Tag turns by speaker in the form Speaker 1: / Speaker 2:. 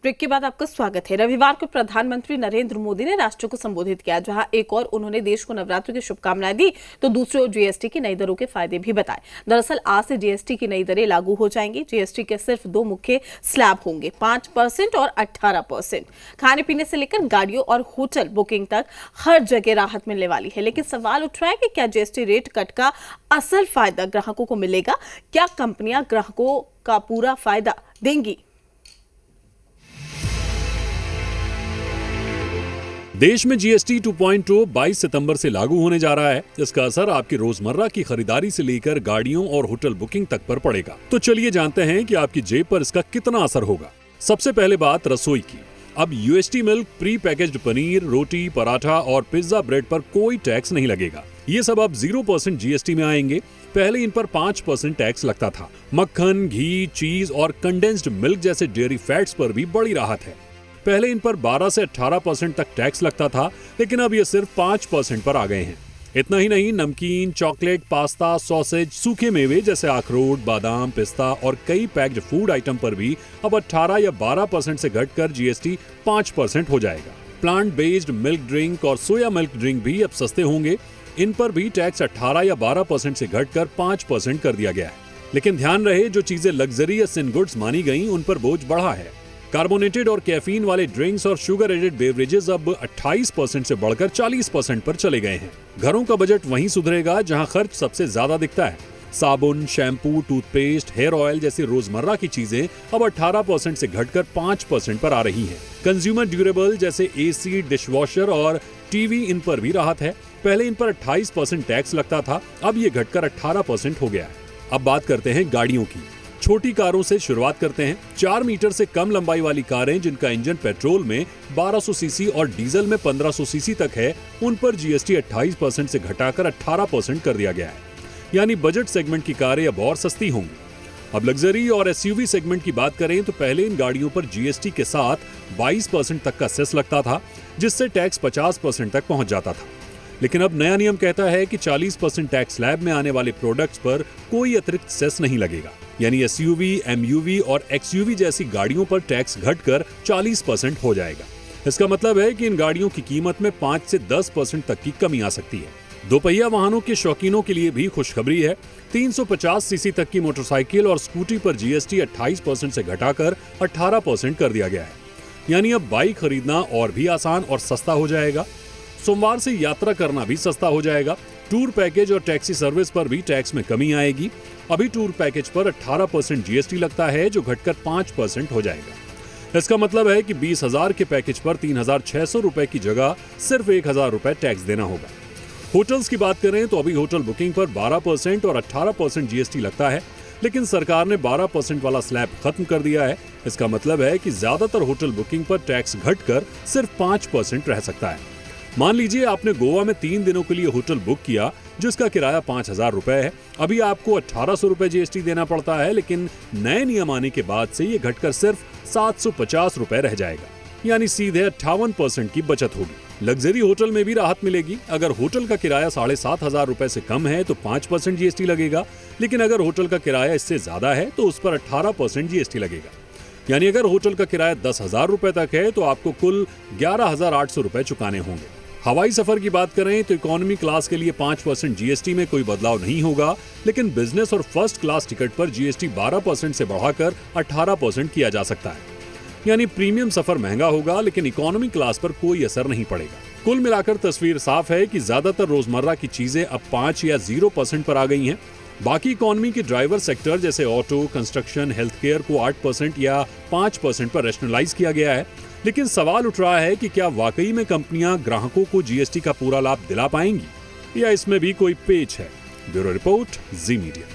Speaker 1: Break के बाद आपका स्वागत है। रविवार को प्रधानमंत्री नरेंद्र मोदी ने राष्ट्र को संबोधित किया, जहां एक और उन्होंने देश को नवरात्र की शुभकामनाएं दी तो दूसरी ओर जीएसटी की नई दरों के फायदे भी बताए। दरअसल आज से जीएसटी की नई दरें लागू हो जाएंगी। जीएसटी के सिर्फ दो मुख्य स्लैब होंगे, 5% और 18%। खाने पीने से लेकर गाड़ियों और होटल बुकिंग तक हर जगह राहत मिलने वाली है। लेकिन सवाल उठ रहा है कि क्या जीएसटी रेट कट का असल फायदा ग्राहकों को मिलेगा? क्या कंपनियां ग्राहकों का पूरा फायदा देंगी?
Speaker 2: देश में जीएसटी 2.0 22 सितंबर से लागू होने जा रहा है। इसका असर आपकी रोजमर्रा की खरीदारी से लेकर गाड़ियों और होटल बुकिंग तक पर पड़ेगा। तो चलिए जानते हैं कि आपकी जेब पर इसका कितना असर होगा। सबसे पहले बात रसोई की। अब यूएसटी मिल्क, प्री पैकेज्ड पनीर, रोटी, पराठा और पिज्जा ब्रेड पर कोई टैक्स नहीं लगेगा। ये सब अब 0% जीएसटी में आएंगे। पहले इन पर 5% टैक्स लगता था। मक्खन, घी, चीज और कंडेंस्ड मिल्क जैसे डेयरी फैट्स पर भी बड़ी राहत है। पहले इन पर 12 से 18% तक टैक्स लगता था, लेकिन अब ये सिर्फ 5% पर आ गए हैं। इतना ही नहीं, नमकीन, चॉकलेट, पास्ता, सॉसेज, सूखे मेवे जैसे अखरोट, बादाम, पिस्ता और कई पैक्ड फूड आइटम पर भी अब 18 या 12% से घटकर जीएसटी 5% हो जाएगा। प्लांट बेस्ड मिल्क ड्रिंक और सोया मिल्क ड्रिंक भी अब सस्ते होंगे। इन पर भी टैक्स 18 या 12% से घटकर 5% कर दिया गया है। लेकिन ध्यान रहे, जो चीजें लग्जरियस इन गुड्स मानी गई उन पर बोझ बढ़ा है। कार्बोनेटेड और कैफीन वाले ड्रिंक्स और शुगर एडेड बेवरेजेस अब 28% से बढ़कर 40% पर चले गए हैं। घरों का बजट वहीं सुधरेगा जहां खर्च सबसे ज्यादा दिखता है। साबुन, शैम्पू, टूथपेस्ट, हेयर ऑयल जैसी रोजमर्रा की चीजें अब 18% से घटकर 5% पर आ रही हैं। कंज्यूमर ड्यूरेबल जैसे एसी, डिशवॉशर और टीवी, इन पर भी राहत है। पहले इन पर 28% टैक्स लगता था, अब ये घटकर 18% हो गया है। अब बात करते हैं गाड़ियों की। छोटी कारों से शुरुआत करते हैं। 4 मीटर से कम लंबाई वाली कारें जिनका इंजन पेट्रोल में 1200 सीसी और डीजल में 1500 सीसी तक है, उन पर जीएसटी 28% से घटाकर 18% कर दिया गया है। यानी बजट सेगमेंट की कारें अब और सस्ती होंगी। अब लग्जरी और एसयूवी सेगमेंट की बात करें तो पहले इन गाड़ियों पर जीएसटी के साथ 22% तक का सेस लगता था, जिससे टैक्स 50% तक पहुंच जाता था। लेकिन अब नया नियम कहता है कि 40% टैक्स स्लैब में आने वाले प्रोडक्ट्स पर कोई अतिरिक्त सेस नहीं लगेगा। यानी एसयूवी, एमयूवी और एक्सयूवी जैसी गाड़ियों पर टैक्स घटकर 40% हो जाएगा। इसका मतलब है कि इन गाड़ियों की कीमत में 5 से 10% तक की कमी आ सकती है। दोपहिया वाहनों के शौकीनों के लिए भी खुशखबरी है। 350 सीसी तक की मोटरसाइकिल और स्कूटी पर जीएसटी 28% से घटाकर 18% कर दिया गया है। यानी अब बाइक खरीदना और भी आसान और सस्ता हो जाएगा। सोमवार से यात्रा करना भी सस्ता हो जाएगा। टूर पैकेज और टैक्सी सर्विस पर भी टैक्स में कमी आएगी। अभी टूर पैकेज पर 18% जीएसटी लगता है, जो घटकर 5% हो जाएगा। इसका मतलब है कि 20,000 के पैकेज पर 3,600 रुपए की जगह सिर्फ 1,000 रुपए टैक्स देना होगा। होटल्स की बात करें तो अभी होटल बुकिंग पर 12% और 18% जीएसटी लगता है, लेकिन सरकार ने 12% वाला स्लैब खत्म कर दिया है। इसका मतलब है कि ज्यादातर होटल बुकिंग पर टैक्स घटकर सिर्फ 5% रह सकता है। मान लीजिए आपने गोवा में 3 दिनों के लिए होटल बुक किया, जिसका किराया 5,000 रुपए है। अभी आपको 1,800 रुपए जीएसटी देना पड़ता है, लेकिन नए नियम आने के बाद से ये घटकर सिर्फ 750 रुपए रह जाएगा। यानी सीधे 58% की बचत होगी। लग्जरी होटल में भी राहत मिलेगी। अगर होटल का किराया 7,500 रुपए से कम है तो 5% जीएसटी लगेगा, लेकिन अगर होटल का किराया इससे ज्यादा है तो उस पर 18% जीएसटी लगेगा। यानी अगर होटल का किराया 10,000 रुपए तक है तो आपको कुल 11,800 रुपए चुकाने होंगे। हवाई सफर की बात करें तो इकोनॉमी क्लास के लिए 5% जीएसटी में कोई बदलाव नहीं होगा, लेकिन बिजनेस और फर्स्ट क्लास टिकट पर जीएसटी 12% से बढ़ाकर 18% किया जा सकता है। यानी प्रीमियम सफर महंगा होगा, लेकिन इकोनॉमी क्लास पर कोई असर नहीं पड़ेगा। कुल मिलाकर तस्वीर साफ है कि ज्यादातर रोजमर्रा की चीजें अब 5 या 0% पर आ गई हैं। बाकी इकोनॉमी के ड्राइवर सेक्टर जैसे ऑटो, कंस्ट्रक्शन, हेल्थ केयर को 8% या 5% पर रैशनलाइज किया गया है। लेकिन सवाल उठ रहा है कि क्या वाकई में कंपनियां ग्राहकों को जीएसटी का पूरा लाभ दिला पाएंगी, या इसमें भी कोई पेच है। ब्यूरो रिपोर्ट, जी मीडिया।